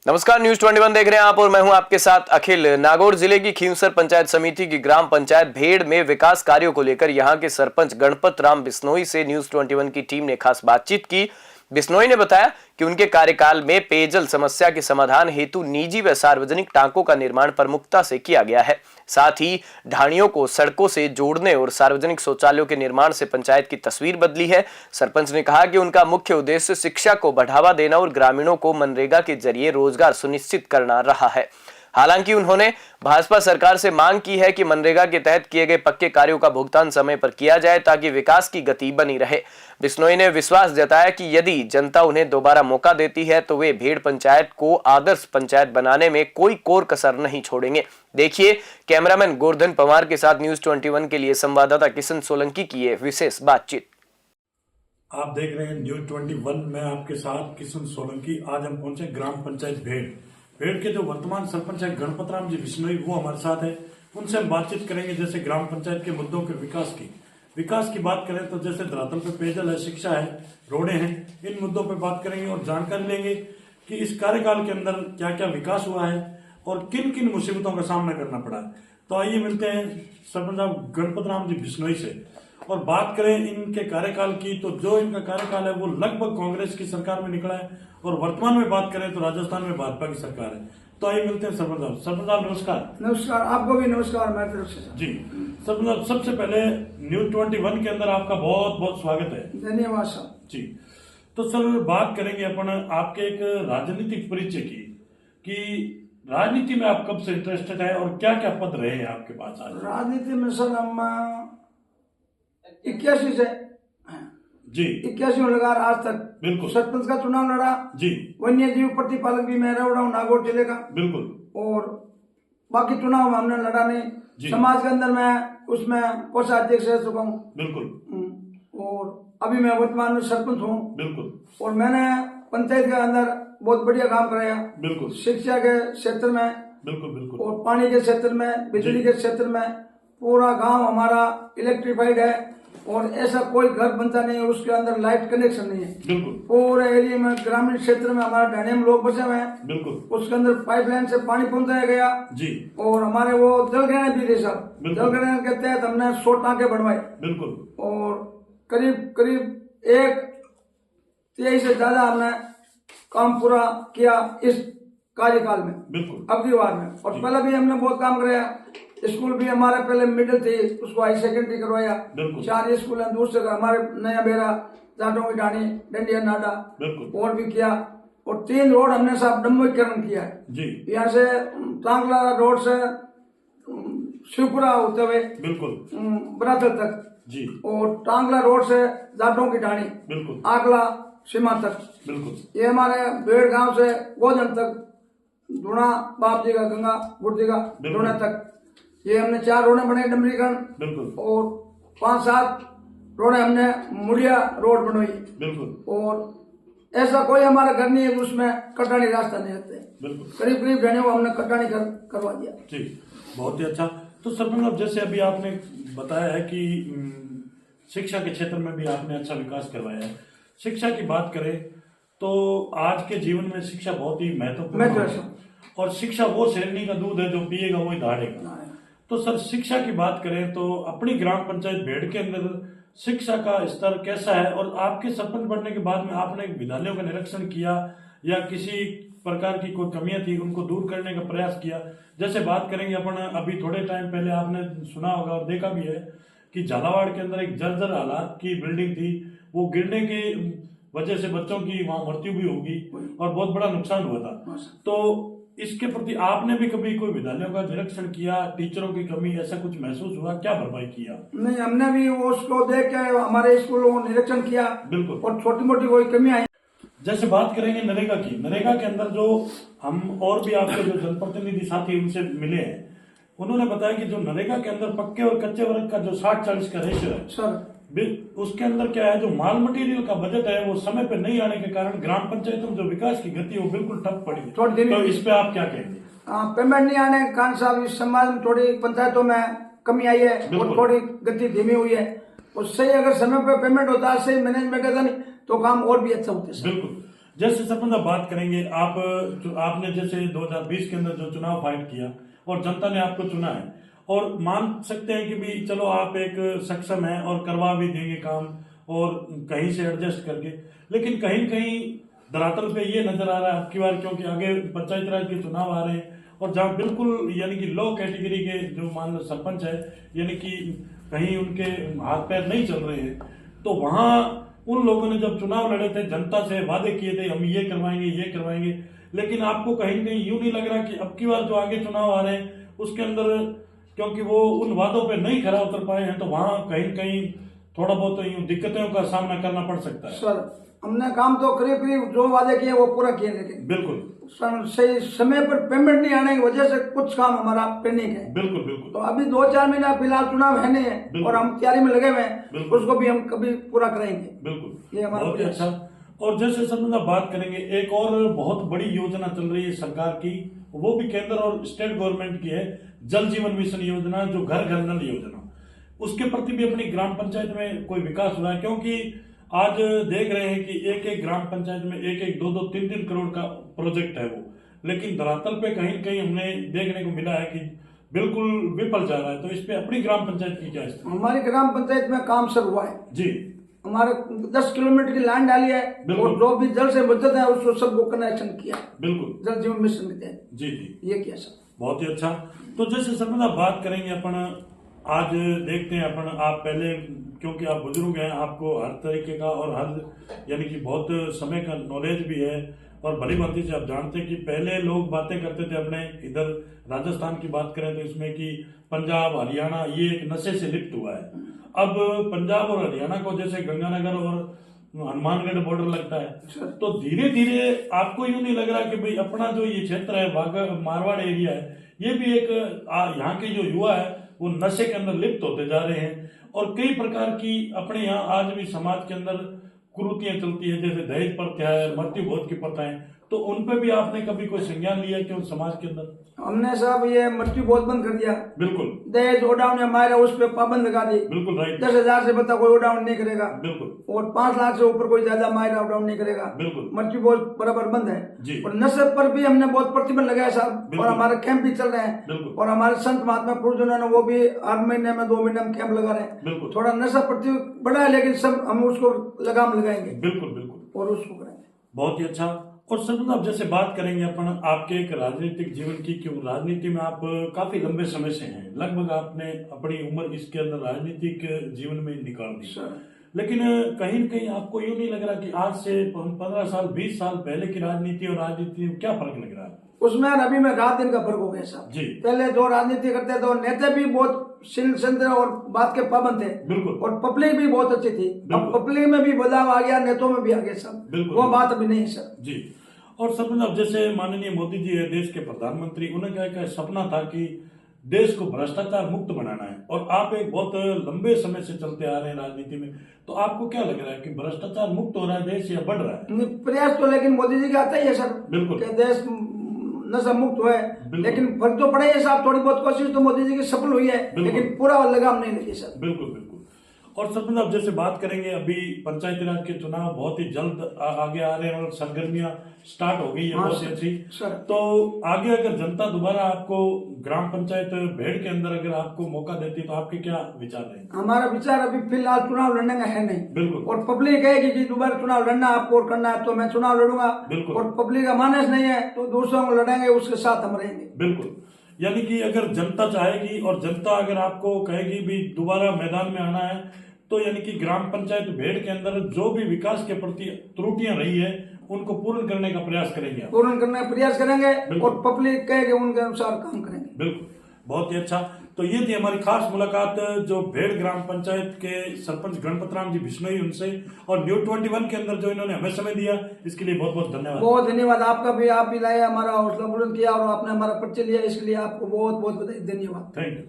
नमस्कार, न्यूज 21 देख रहे हैं आप और मैं हूं आपके साथ अखिल। नागौर जिले की खींवसर पंचायत समिति की ग्राम पंचायत भेड़ में विकास कार्यों को लेकर यहां के सरपंच गणपत राम बिश्नोई से न्यूज 21 की टीम ने खास बातचीत की। बिश्नोई ने बताया कि उनके कार्यकाल में पेयजल समस्या के समाधान हेतु निजी व सार्वजनिक टांकों का निर्माण प्रमुखता से किया गया है। साथ ही ढाणियों को सड़कों से जोड़ने और सार्वजनिक शौचालयों के निर्माण से पंचायत की तस्वीर बदली है। सरपंच ने कहा कि उनका मुख्य उद्देश्य शिक्षा को बढ़ावा देना और ग्रामीणों को मनरेगा के जरिए रोजगार सुनिश्चित करना रहा है। हालांकि उन्होंने भाजपा सरकार से मांग की है कि मनरेगा के तहत किए गए पक्के कार्यों का भुगतान समय पर किया जाए ताकि विकास की गति बनी रहे। बिश्नोई ने विश्वास जताया कि यदि जनता उन्हें दोबारा मौका देती है तो वे भेड़ पंचायत को आदर्श पंचायत बनाने में कोई कोर कसर नहीं छोड़ेंगे। देखिए कैमरामैन गोवर्धन पवार के साथ न्यूज 21 के लिए संवाददाता किशन सोलंकी की ये विशेष बातचीत। आप देख रहे हैं न्यूज 21 में आपके साथ किशन सोलंकी। आज हम पहुंचे ग्राम पंचायत भेड़ के जो वर्तमान सरपंच है गणपत राम जी बिश्नोई, वो हमारे साथ है। उनसे हम बातचीत करेंगे जैसे ग्राम पंचायत के मुद्दों के विकास की बात करें तो जैसे धरातल पे पेयजल है, शिक्षा है, रोडें हैं, इन मुद्दों पे बात करेंगे और जानकारी लेंगे कि इस कार्यकाल के अंदर क्या क्या विकास हुआ है और किन किन मुसीबतों का सामना करना पड़ा है। तो आइए मिलते हैं सरपंच साहब गणपत राम जी बिश्नोई से और बात करें इनके कार्यकाल की। तो जो इनका कार्यकाल है वो लगभग कांग्रेस की सरकार में निकला है और वर्तमान में बात करें तो राजस्थान में भाजपा की सरकार है। तो आइए मिलते हैं सरपंच साहब। सरपंच साहब नमस्कार। नमस्कार, आपको भी नमस्कार मेरी तरफ से। जी सरपंच साहब, सबसे पहले न्यूज 21 के अंदर आपका बहुत बहुत स्वागत है। धन्यवाद साहब जी। तो सर बात करेंगे अपन आपके एक राजनीतिक परिचय की कि राजनीति में आप कब से इंटरेस्टेड है और क्या क्या पद रहे हैं आपके पास आज? राजनीति में सर हम 81 से जी 81 में लगा आज तक। बिल्कुल। सरपंच का चुनाव लड़ा जी। वन्य जीव प्रतिपालक भी मैं रहा हूँ नागौर जिले का। बिल्कुल। और बाकी चुनाव में हमने लड़ा नहीं। समाज के अंदर मैं उसमें कोषाध्यक्ष रह चुका हूँ। बिल्कुल। और अभी मैं वर्तमान में सरपंच हूँ। बिल्कुल। और मैंने पंचायत के अंदर बहुत बढ़िया काम कराया। बिल्कुल। शिक्षा के क्षेत्र में, बिल्कुल बिल्कुल, और पानी के क्षेत्र में, बिजली के क्षेत्र में पूरा गांव हमारा इलेक्ट्रीफाइड है और ऐसा कोई घर बनता नहीं है उसके अंदर लाइट कनेक्शन नहीं है। बिल्कुल। पूरे एरिया में ग्रामीण क्षेत्र में हमारा ढाणे में लोग बसे हुए हैं। बिल्कुल। उसके अंदर पाइपलाइन से पानी पहुंचाया गया जी। और हमारे वो जलग्रहण भी थे साहब, जलग्रहण के तहत हमने 100 टाँके बढ़वाए। बिल्कुल। और करीब 1/23 से ज्यादा हमने काम पूरा किया इस कार्यकाल में। बिल्कुल। अगली बार में और पहले भी हमने बहुत काम कराया। स्कूल भी हमारे पहले मिडिल थी, उसको हाई सेकेंडरी करवाया। 4 स्कूल हैं दूसरे का हमारे नया बेरा, जाटों की ढाणी, डंडिया नाडा और भी किया। और 3 रोड हमने साहब डम्बोकरण किया है जी। यहाँ से टांगला रोड से शिवपुरा होते हुए बिल्कुल बरातर तक जी। और टांगला रोड से जाटों की ढाणी बिल्कुल आगला सीमा तक बिल्कुल। ये हमारे भेड़ गांव से गोधन तक, धुना बाप जी का, गंगा गुड़ जी का धुना तक, ये हमने 4 रोडें बनाई डमरीकरण बिल्कुल। और 5-7 रोडें हमने मुड़िया रोड बनवाई बिल्कुल। और ऐसा कोई हमारा घर नहीं है उसमें कटानी रास्ता नहीं रहते बिल्कुल। करीब रहने को हमने कटानी करवा दिया जी। बहुत ही अच्छा। तो सरपंच जैसे अभी आपने बताया है कि शिक्षा के क्षेत्र में भी आपने अच्छा विकास करवाया है। शिक्षा की बात करें तो आज के जीवन में शिक्षा बहुत ही महत्वपूर्ण है और शिक्षा वो शेरनी का दूध है जो पिएगा वही दहाड़ेगा। तो सर शिक्षा की बात करें तो अपनी ग्राम पंचायत भेड़ के अंदर शिक्षा का स्तर कैसा है और आपके सरपंच बनने के बाद में आपने विद्यालयों का निरीक्षण किया या किसी प्रकार की कोई कमियां थी उनको दूर करने का प्रयास किया? जैसे बात करेंगे अपन, अभी थोड़े टाइम पहले आपने सुना होगा और देखा भी है कि झालावाड़ के अंदर एक जर्जर हालात की बिल्डिंग थी, वो गिरने की वजह से बच्चों की वहां मृत्यु भी होगी और बहुत बड़ा नुकसान हुआ था। तो इसके प्रति आपने भी कभी कोई विद्यालयों का निरीक्षण किया, टीचरों की कमी ऐसा कुछ महसूस हुआ, क्या भरपाई किया? नहीं, हमने भी उसको देख के हमारे स्कूलों को निरीक्षण किया बिल्कुल और छोटी मोटी कोई कमी आई। जैसे बात करेंगे नरेगा की, नरेगा के अंदर जो हम और भी आपके जो जनप्रतिनिधि साथी उनसे मिले हैं, उन्होंने बताया कि जो नरेगा के अंदर पक्के और कच्चे वर्ग का जो 60-40 का रेशियो है सर, उसके अंदर क्या है, जो माल मटेरियल का बजट है वो समय पे नहीं आने के कारण ग्राम पंचायतों में जो विकास की गति है वो बिल्कुल ठप पड़ी है। तो इस पे आप क्या कहेंगे? पेमेंट नहीं आने के कारण साहब इस समाज में थोड़ी पंचायतों में कमी आई है और थोड़ी गति धीमी हुई है। उससे अगर समय पे पेमेंट होता है, सही मैनेजमेंट होता नहीं तो काम और भी अच्छा होता है। बिल्कुल। जैसे सरपंच आप बात करेंगे, आपने जैसे 2020 के अंदर जो चुनाव फाइट किया और जनता ने आपको चुना है, और मान सकते हैं कि भी चलो आप एक सक्षम हैं और करवा भी देंगे काम और कहीं से एडजस्ट करके, लेकिन कहीं कहीं धरातल पे ये नजर आ रहा है आपकी बार, क्योंकि आगे पंचायत राज के चुनाव आ रहे हैं और जहाँ बिल्कुल यानी कि लो कैटेगरी के जो मान लो सरपंच है, यानी कि कहीं उनके हाथ पैर नहीं चल रहे हैं, तो वहां उन लोगों ने जब चुनाव लड़े थे जनता से वादे किए थे हम ये करवाएंगे, लेकिन आपको कहीं कहीं यूं नहीं लग रहा कि अब की बार जो आगे चुनाव आ रहे हैं उसके अंदर क्योंकि वो उन वादों पे नहीं खरा उतर पाए हैं, तो वहां कहीं कहीं थोड़ा बहुत तो यूं दिक्कतों का सामना करना पड़ सकता है? सर हमने काम तो करीब जो वादे किए वो पूरा किए, लेकिन बिल्कुल सही समय पर पेमेंट नहीं आने की वजह से कुछ काम हमारा पेंडिंग है। बिल्कुल तो अभी 2-4 महीना फिलहाल चुनाव है नहीं है और हम तैयारी में लगे हुए हैं, उसको भी हम कभी पूरा करेंगे। बिल्कुल, ये हमारा बहुत ही अच्छा। और जैसे सर बात करेंगे, एक और बहुत बड़ी योजना चल रही है सरकार की, वो भी केंद्र और स्टेट गवर्नमेंट की है, जल जीवन मिशन योजना, जो घर घर नल योजना। उसके प्रति भी अपनी ग्राम पंचायत में कोई विकास हुआ है? क्योंकि आज देख रहे हैं कि एक एक ग्राम पंचायत में 1-1, 2-2, 3-3 करोड़ का प्रोजेक्ट है वो, लेकिन धरातल पे कहीं कहीं हमने देखने को मिला है कि बिल्कुल विफल जा रहा है। तो इस पे अपनी ग्राम पंचायत की क्या स्थिति? हमारी ग्राम पंचायत में काम शुरू हुआ है जी, हमारे 10 किलोमीटर की लाइन डाली है और जो भी जल से बचत है उसको सबको कनेक्शन किया, बिल्कुल, जल जीवन मिशन के तहत। जी जी, ये किया सर। बहुत ही अच्छा। तो जैसे सर बात करेंगे अपन, आज देखते हैं अपन, आप पहले क्योंकि आप बुजुर्ग हैं, आपको हर तरीके का और हर यानी कि बहुत समय का नॉलेज भी है, और भली भांति से आप जानते हैं कि पहले लोग बातें करते थे अपने इधर राजस्थान की बात करें तो इसमें कि पंजाब हरियाणा ये एक नशे से लिप्त हुआ है। अब पंजाब और हरियाणा को जैसे गंगानगर और हनुमानगढ़ बॉर्डर लगता है, तो धीरे धीरे आपको यूं नहीं लग रहा कि भाई अपना जो ये क्षेत्र है मारवाड़ एरिया है, ये भी एक यहाँ के जो युवा है वो नशे के अंदर लिप्त होते जा रहे हैं, और कई प्रकार की अपने यहाँ आज भी समाज के अंदर कुरीतियां चलती है, जैसे दहेज प्रथा है, मृत्यु भोज की प्रथाएं, तो उन पे भी आपने कभी कोई संज्ञान लिया कि उन समाज के अंदर? हमने साहब ये मृत्यु बहुत बंद कर दिया। बिल्कुल, दहेज उड़ाव ने मारा उस पर पाबंद लगा दी। बिल्कुल राइट। 10,000 से बता कोई उड़ाव नहीं करेगा, बिल्कुल, और 5 लाख से ऊपर कोई ज्यादा मायरा उड़ाव नहीं करेगा। बिल्कुल, मृत्यु बहुत बराबर बंद है जी। और नशे पर भी हमने बहुत प्रतिबंध लगाया साहब, और हमारे कैंप भी चल रहे हैं, बिल्कुल, और हमारे संत महात्मा पुरुषों ने वो भी 8 महीने में 2 महीने में कैंप लगा रहे हैं। बिल्कुल, थोड़ा नशा प्रति बड़ा है, लेकिन सब हम उसको लगाम लगाएंगे, बिल्कुल बिल्कुल, और उसको करेंगे। बहुत ही अच्छा। और सर अब जैसे बात करेंगे अपन आपके एक राजनीतिक जीवन की, क्यों राजनीति में आप काफी लंबे समय से हैं, लगभग आपने अपनी उम्र इसके अंदर राजनीतिक जीवन में निकाल दी, लेकिन कहीं न कहीं आपको यूं नहीं लग रहा कि आज से 15 साल 20 साल पहले की राजनीति और राजनीति में क्या फर्क लग रहा है? उसमें अभी में रात दिन का फर्क हो गया साहब जी। पहले जो राजनीति करते थे और नेता भी बहुत संत और बात के पाबंद थे, बिल्कुल, और पब्लिक भी बहुत अच्छी थी। अब पब्लिक में भी बदलाव आ गया, नेताओं में भी आ गया सब, वो बात अभी नहीं है सर जी। और सर अब जैसे माननीय मोदी जी है देश के प्रधानमंत्री, उन्हें क्या सपना था कि देश को भ्रष्टाचार मुक्त बनाना है, और आप एक बहुत लंबे समय से चलते आ रहे हैं राजनीति में, तो आपको क्या लग रहा है कि भ्रष्टाचार मुक्त हो रहा है देश या बढ़ रहा है? प्रयास तो लेकिन मोदी जी का आता ही है सर, बिल्कुल, कि देश नशा मुक्त हुआ है, लेकिन फर्क तो पड़ा है साहब, थोड़ी बहुत कोशिश तो मोदी जी की सफल हुई है, लेकिन पूरा लगाम नहीं लगी सर। बिल्कुल बिल्कुल। और सर अब जैसे बात करेंगे, अभी पंचायती राज के चुनाव बहुत ही जल्द आगे आ रहे हैं और सरगर्मियां स्टार्ट हो गई है बहुत अच्छी, तो आगे अगर जनता दोबारा आपको ग्राम पंचायत भेड़ के अंदर अगर आपको मौका देती तो आपके क्या विचार रहेंगे? हमारा विचार अभी फिलहाल चुनाव लड़ने का है नहीं, बिल्कुल, और पब्लिक है कि दोबारा चुनाव लड़ना आपको और करना है तो मैं चुनाव लड़ूंगा, बिल्कुल, और पब्लिक का मानस नहीं है तो दूसरों को लड़ेंगे, उसके साथ हम रहेंगे। बिल्कुल, यानी कि अगर जनता चाहेगी और जनता अगर आपको कहेगी भी दोबारा मैदान में आना है, तो यानी कि ग्राम पंचायत भेड़ के अंदर जो भी विकास के प्रति त्रुटियां रही है उनको पूर्ण करने का प्रयास करेंगे, पूर्ण करने का प्रयास करेंगे, और पब्लिक कहेगी उनके अनुसार काम करेंगे। बिल्कुल, बहुत ही अच्छा। तो ये थी हमारी खास मुलाकात जो भेड़ ग्राम पंचायत के सरपंच गणपत राम जी बिश्नोई उनसे, और न्यूज़ 21 के अंदर जो इन्होंने हमें समय दिया इसके लिए बहुत बहुत धन्यवाद। बहुत धन्यवाद आपका भी, आप भी लाए, हमारा हौसला बुलंद किया और आपने हमारा परिचय लिया, इसके लिए आपको बहुत बहुत धन्यवाद। Thank you.